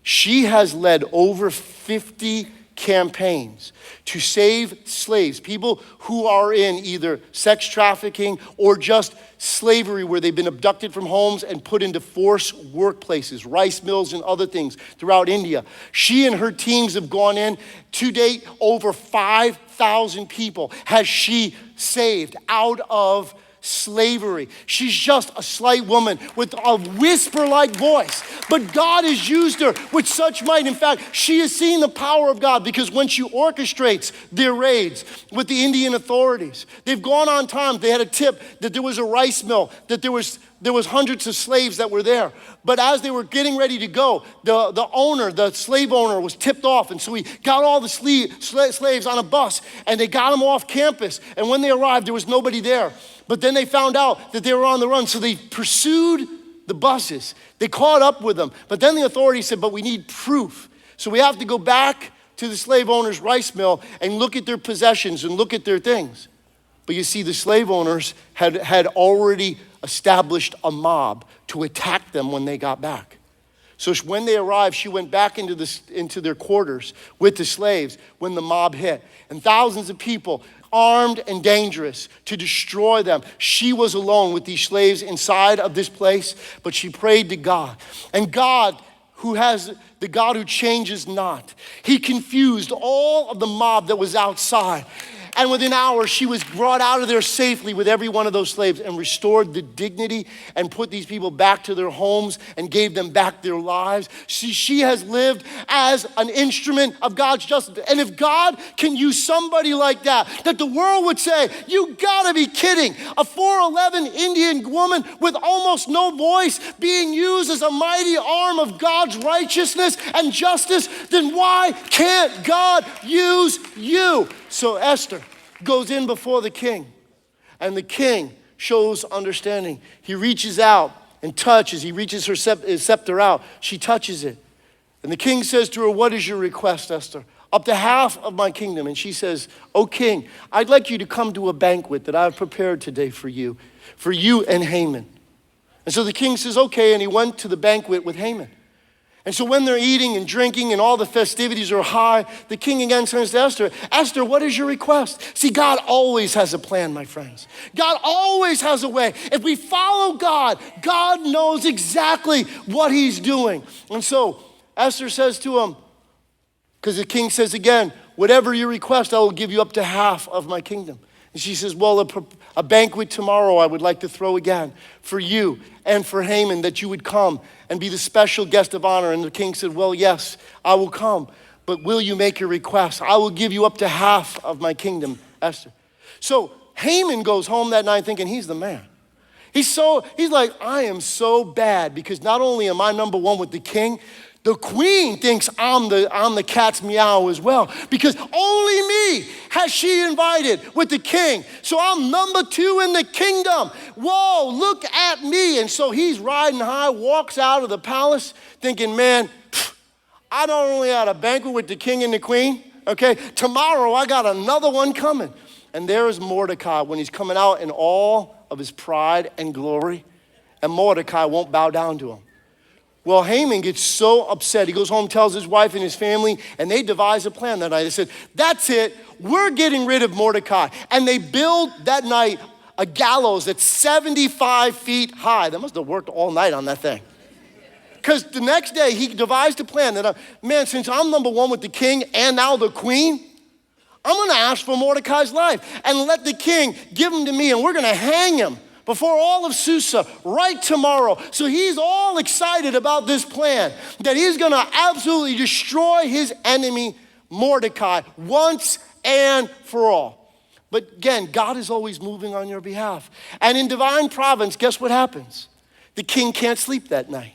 She has led over 50 campaigns to save slaves, people who are in either sex trafficking or just slavery where they've been abducted from homes and put into forced workplaces, rice mills and other things throughout India. She and her teams have gone in. To date, over 5,000 people has she saved out of slavery. She's just a slight woman with a whisper-like voice, but God has used her with such might. In fact, she has seen the power of God because when she orchestrates their raids with the Indian authorities, they've gone on time. They had a tip that there was a rice mill, that there was hundreds of slaves that were there. But as they were getting ready to go, the slave owner was tipped off. And so he got all the slaves on a bus and they got them off campus. And when they arrived, there was nobody there. But then they found out that they were on the run. So they pursued the buses. They caught up with them. But then the authorities said, but we need proof. So we have to go back to the slave owner's rice mill and look at their possessions and look at their things. But you see, the slave owners had already established a mob to attack them when they got back. So when they arrived, she went back into their quarters with the slaves when the mob hit. And thousands of people, armed and dangerous, to destroy them. She was alone with these slaves inside of this place, but she prayed to God. And God, the God who changes not, he confused all of the mob that was outside. And within hours, she was brought out of there safely with every one of those slaves and restored the dignity and put these people back to their homes and gave them back their lives. She has lived as an instrument of God's justice. And if God can use somebody like that the world would say, you gotta be kidding. A 4'11" Indian woman with almost no voice being used as a mighty arm of God's righteousness and justice, then why can't God use you? So Esther goes in before the king, and the king shows understanding. He reaches out and touches. He reaches his scepter out. She touches it. And the king says to her, what is your request, Esther? Up to half of my kingdom. And she says, O king, I'd like you to come to a banquet that I've prepared today for you and Haman. And so the king says, okay, and he went to the banquet with Haman. And so when they're eating and drinking and all the festivities are high, the king again turns to Esther. Esther, what is your request? See, God always has a plan, my friends. God always has a way. If we follow God, God knows exactly what he's doing. And so Esther says to him, because the king says again, whatever you request, I will give you up to half of my kingdom. And she says, well, a banquet tomorrow I would like to throw again for you and for Haman, that you would come and be the special guest of honor. And the king said, well, yes, I will come, but will you make your request? I will give you up to half of my kingdom, Esther. So Haman goes home that night thinking he's the man. He's like, I am so bad because not only am I number one with the king, the queen thinks I'm the cat's meow as well, because only me has she invited with the king. So I'm number two in the kingdom. Whoa, look at me. And so he's riding high, walks out of the palace thinking, man, I not only had a banquet with the king and the queen, okay, tomorrow I got another one coming. And there is Mordecai when he's coming out in all of his pride and glory, and Mordecai won't bow down to him. Well, Haman gets so upset. He goes home, tells his wife and his family, and they devise a plan that night. They said, that's it. We're getting rid of Mordecai. And they build that night a gallows that's 75 feet high. They must have worked all night on that thing. Because the next day, he devised a plan that, man, since I'm number one with the king and now the queen, I'm going to ask for Mordecai's life and let the king give him to me, and we're going to hang him before all of Susa right tomorrow. So he's all excited about this plan, that he's gonna absolutely destroy his enemy, Mordecai, once and for all. But again, God is always moving on your behalf. And in divine providence, guess what happens? The king can't sleep that night.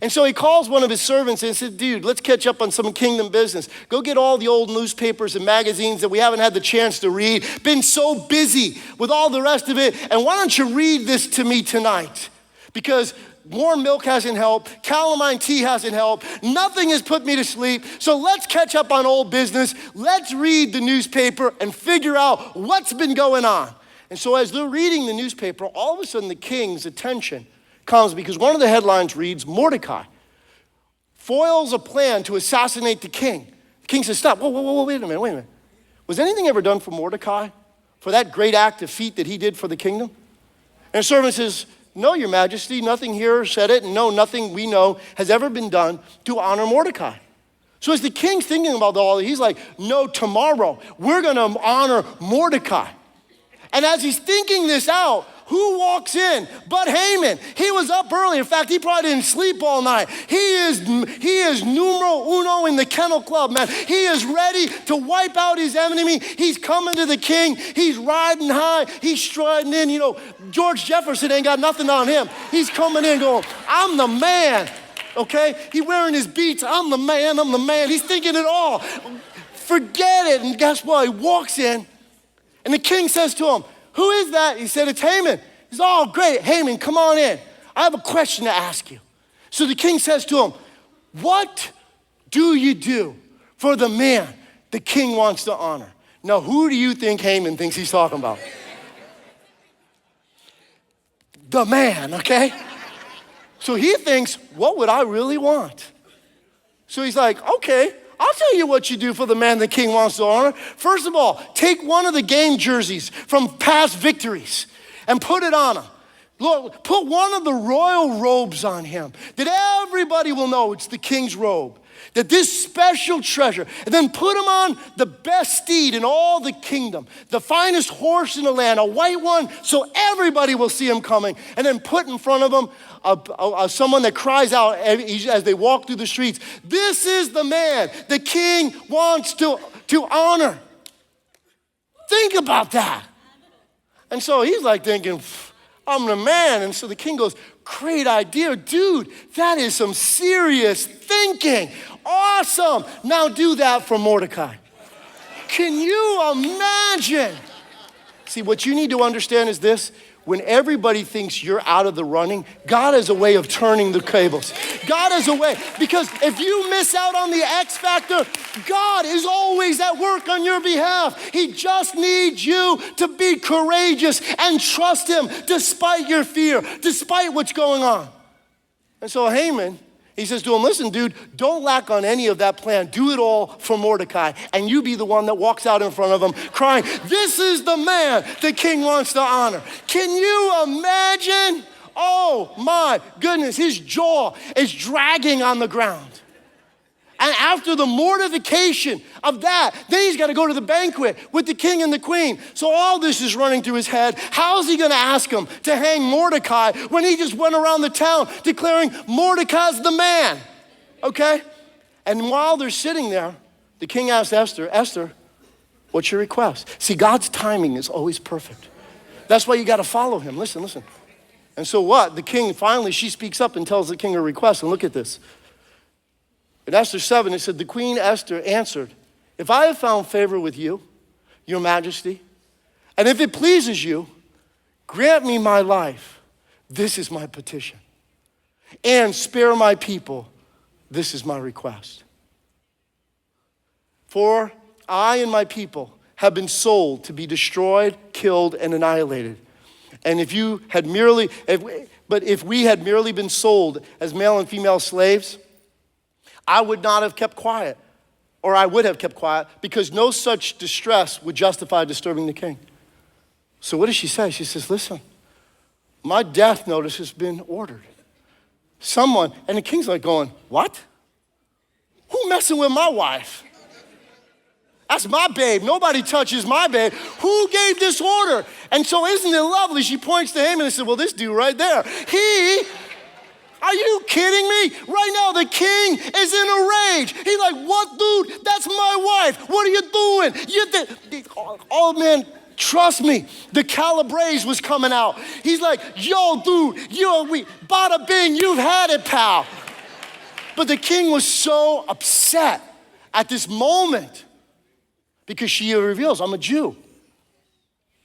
And so he calls one of his servants and said, dude, let's catch up on some kingdom business. Go get all the old newspapers and magazines that we haven't had the chance to read. Been so busy with all the rest of it. And why don't you read this to me tonight? Because warm milk hasn't helped. Calamine tea hasn't helped. Nothing has put me to sleep. So let's catch up on old business. Let's read the newspaper and figure out what's been going on. And so as they're reading the newspaper, all of a sudden the king's attention comes because one of the headlines reads, Mordecai foils a plan to assassinate the king. The king says, stop, whoa, wait a minute. Was anything ever done for Mordecai for that great act of feat that he did for the kingdom? And the servant says, no, your majesty, nothing here said it, and no, nothing we know has ever been done to honor Mordecai. So as the king's thinking about all, he's like, no, tomorrow we're gonna honor Mordecai. And as he's thinking this out, who walks in but Haman? He was up early. In fact, he probably didn't sleep all night. He is numero uno in the kennel club, man. He is ready to wipe out his enemy. He's coming to the king. He's riding high. He's striding in. You know, George Jefferson ain't got nothing on him. He's coming in going, I'm the man, okay? He wearing his beats. I'm the man. He's thinking it all. Forget it. And guess what? He walks in, and the king says to him, who is that? He said, it's Haman. He said, oh, great. Haman, come on in. I have a question to ask you. So the king says to him, what do you do for the man the king wants to honor? Now, who do you think Haman thinks he's talking about? the man, okay? So he thinks, what would I really want? So he's like, okay, I'll tell you what you do for the man the king wants to honor. First of all, take one of the game jerseys from past victories and put it on him. Look, put one of the royal robes on him that everybody will know it's the king's robe. That this special treasure, and then put him on the best steed in all the kingdom, the finest horse in the land, a white one, so everybody will see him coming. And then put in front of him someone that cries out as they walk through the streets, this is the man the king wants to honor. Think about that. And so he's like thinking, I'm the man. And so the king goes, great idea, dude. That is some serious thinking. Awesome. Now do that for Mordecai. Can you imagine? See, what you need to understand is this. When everybody thinks you're out of the running, God has a way of turning the tables. God has a way, because if you miss out on the X factor, God is always at work on your behalf. He just needs you to be courageous and trust him despite your fear, despite what's going on. And so Haman, he says to him, listen, dude, don't lack on any of that plan. Do it all for Mordecai. And you be the one that walks out in front of him crying, this is the man the king wants to honor. Can you imagine? Oh my goodness, his jaw is dragging on the ground. And after the mortification of that, then he's got to go to the banquet with the king and the queen. So all this is running through his head. How's he going to ask him to hang Mordecai when he just went around the town declaring Mordecai's the man? Okay? And while they're sitting there, the king asks Esther, Esther, what's your request? See, God's timing is always perfect. That's why you got to follow him. Listen. And so what? The king, finally, she speaks up and tells the king her request. And look at this. In Esther 7, it said, the queen Esther answered, if I have found favor with you, your majesty, and if it pleases you, grant me my life. This is my petition. And spare my people. This is my request. For I and my people have been sold to be destroyed, killed, and annihilated. And if we had merely been sold as male and female slaves, I would not have kept quiet, or I would have kept quiet, because no such distress would justify disturbing the king. So what does she say? She says, listen, my death notice has been ordered. Someone, and the king's like going, what? Who messing with my wife? That's my babe. Nobody touches my babe. Who gave this order? And so isn't it lovely? She points to Haman and said, well, this dude right there, are you kidding me? Right now, the king is in a rage. He's like, what, dude? That's my wife. What are you doing? Oh, man, trust me. The Calabrese was coming out. He's like, yo, dude, bada bing, you've had it, pal. But the king was so upset at this moment because she reveals, I'm a Jew.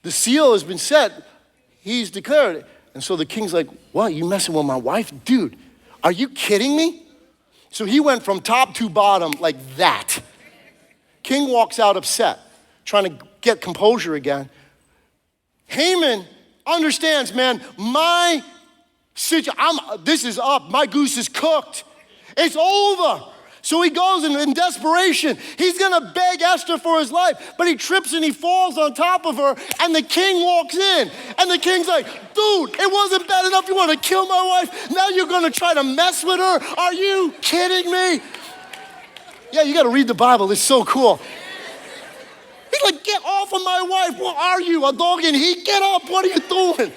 The seal has been set. He's declared it. And so the king's like, what, you messing with my wife? Dude, are you kidding me? So he went from top to bottom like that. King walks out upset, trying to get composure again. Haman understands, man, this is up. My goose is cooked. It's over. So he goes in desperation. He's going to beg Esther for his life, but he trips and he falls on top of her, and the king walks in. And the king's like, dude, it wasn't bad enough you want to kill my wife? Now you're going to try to mess with her? Are you kidding me? Yeah, you got to read the Bible. It's so cool. He's like, get off of my wife. What are you, a dog in heat? Get up. What are you doing?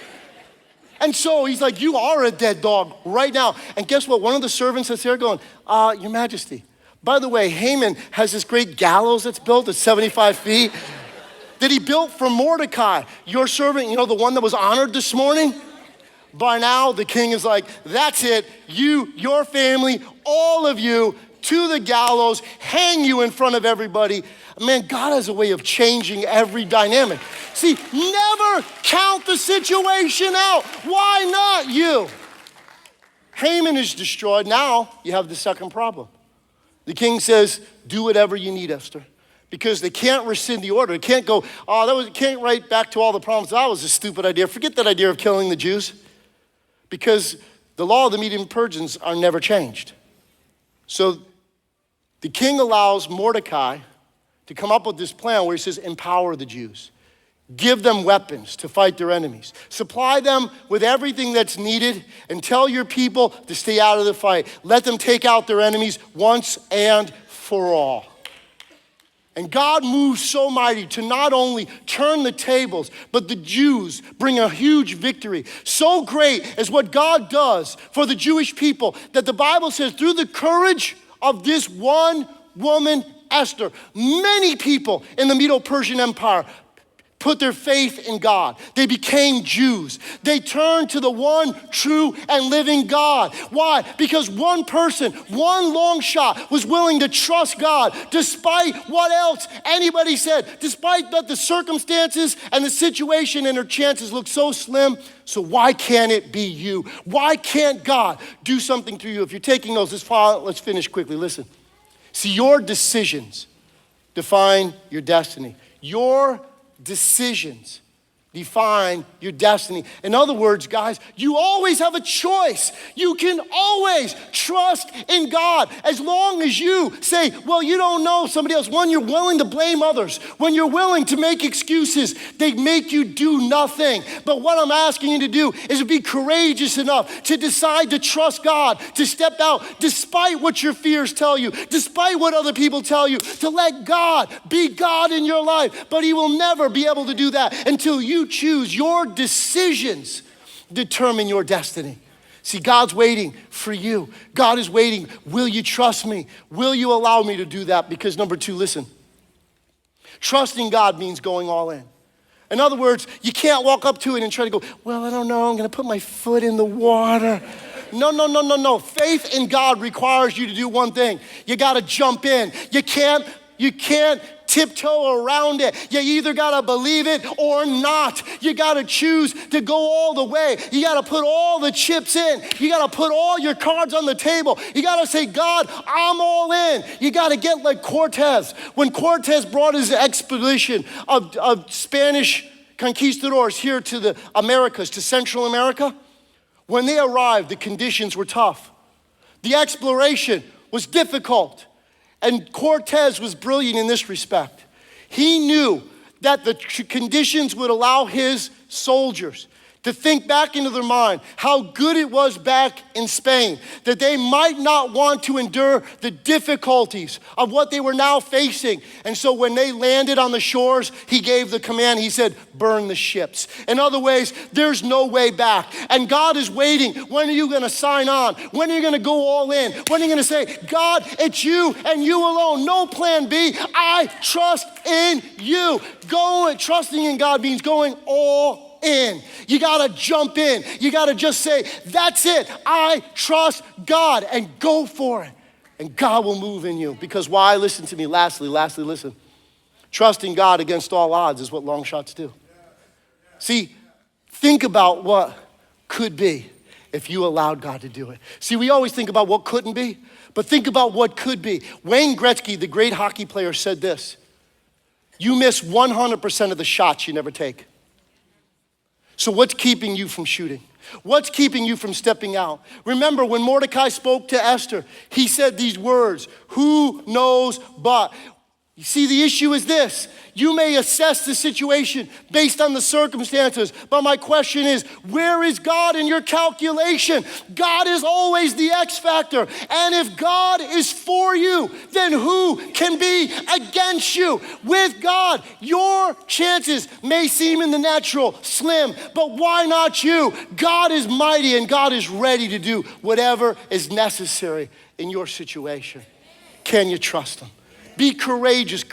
And so he's like, you are a dead dog right now. And guess what? One of the servants that's there going, your majesty, by the way, Haman has this great gallows that's built at 75 feet that he built for Mordecai, your servant, the one that was honored this morning. By now, the king is like, that's it. You, your family, all of you, to the gallows, hang you in front of everybody. Man, God has a way of changing every dynamic. See, never count the situation out. Why not you? Haman is destroyed. Now you have the second problem. The king says, do whatever you need, Esther. Because they can't rescind the order. It can't go, can't write back to all the problems. That was a stupid idea. Forget that idea of killing the Jews. because the law of the Median Persians are never changed. So the king allows Mordecai to come up with this plan where he says, empower the Jews. Give them weapons to fight their enemies. Supply them with everything that's needed and tell your people to stay out of the fight. Let them take out their enemies once and for all. And God moves so mighty to not only turn the tables, but the Jews bring a huge victory. So great is what God does for the Jewish people that the Bible says through the courage of this one woman, Esther, many people in the Medo-Persian Empire put their faith in God. They became Jews. They turned to the one true and living God. Why? Because one person, one long shot was willing to trust God despite what else anybody said, despite that the circumstances and the situation and her chances look so slim. So why can't it be you? Why can't God do something through you? If you're taking notes, let's finish quickly. Listen. See, your decisions define your destiny. Your decisions define your destiny. In other words, guys, you always have a choice. You can always trust in God as long as you say, well, you don't know somebody else. When you're willing to blame others, when you're willing to make excuses, they make you do nothing. But what I'm asking you to do is to be courageous enough to decide to trust God, to step out despite what your fears tell you, despite what other people tell you, to let God be God in your life. But he will never be able to do that until you choose. Your decisions determine your destiny. See, God's waiting for you. God is waiting. Will you trust me? Will you allow me to do that? Because number two, listen, trusting God means going all in. In other words, you can't walk up to it and try to go, well, I don't know, I'm going to put my foot in the water. No. Faith in God requires you to do one thing. You got to jump in. You can't tiptoe around it. You either got to believe it or not. You got to choose to go all the way. You got to put all the chips in. You got to put all your cards on the table. You got to say, God, I'm all in. You got to get like Cortez. When Cortez brought his expedition of Spanish conquistadors here to the Americas, to Central America, when they arrived, the conditions were tough. The exploration was difficult. And Cortez was brilliant in this respect. He knew that the conditions would allow his soldiers to think back into their mind how good it was back in Spain, that they might not want to endure the difficulties of what they were now facing. And so when they landed on the shores, he gave the command, he said, burn the ships. In other ways, there's no way back. And God is waiting. When are you gonna sign on? When are you gonna go all in? When are you gonna say, God, it's you and you alone, no plan B, I trust in you. Trusting in God means going all in. You gotta jump in. You gotta just say, that's it. I trust God, and go for it. And God will move in you. Because why? Listen to me. Lastly, listen. Trusting God against all odds is what long shots do. See, think about what could be if you allowed God to do it. See, we always think about what couldn't be, but think about what could be. Wayne Gretzky, the great hockey player, said this: you miss 100% of the shots you never take. So what's keeping you from shooting? What's keeping you from stepping out? Remember when Mordecai spoke to Esther, he said these words, who knows but. You see, the issue is this: you may assess the situation based on the circumstances, but my question is, where is God in your calculation? God is always the X factor. And if God is for you, then who can be against you? With God, your chances may seem in the natural slim, but why not you? God is mighty and God is ready to do whatever is necessary in your situation. Can you trust him? Be courageous.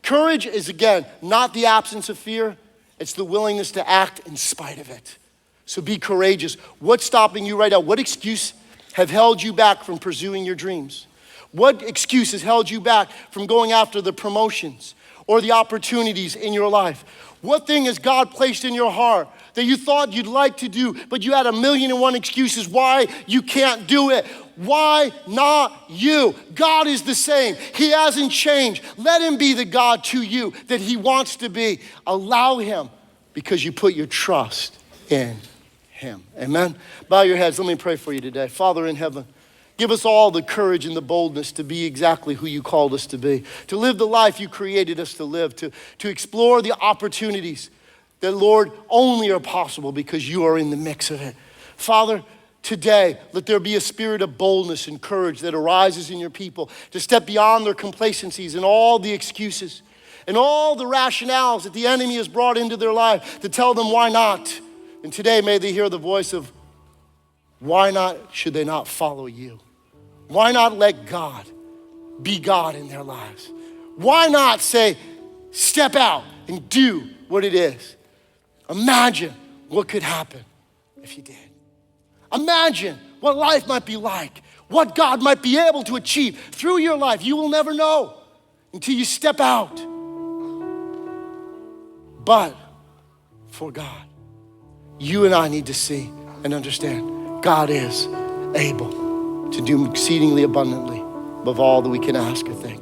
Courage is, again, not the absence of fear. It's the willingness to act in spite of it. So be courageous. What's stopping you right now? What excuse have held you back from pursuing your dreams? What excuse has held you back from going after the promotions or the opportunities in your life? What thing has God placed in your heart that you thought you'd like to do, but you had 1,000,001 excuses why you can't do it? Why not you? God is the same. He hasn't changed. Let him be the God to you that he wants to be. Allow him, because you put your trust in him. Amen? Bow your heads. Let me pray for you today. Father in heaven, give us all the courage and the boldness to be exactly who you called us to be, to live the life you created us to live, to explore the opportunities that, Lord, only are possible because you are in the mix of it. Father, today, let there be a spirit of boldness and courage that arises in your people to step beyond their complacencies and all the excuses and all the rationales that the enemy has brought into their life to tell them why not. And today, may they hear the voice of why not should they not follow you? Why not let God be God in their lives? Why not say, step out and do what it is? Imagine what could happen if you did. Imagine what life might be like, what God might be able to achieve through your life. You will never know until you step out. But for God, you and I need to see and understand God is able to do exceedingly abundantly above all that we can ask or think.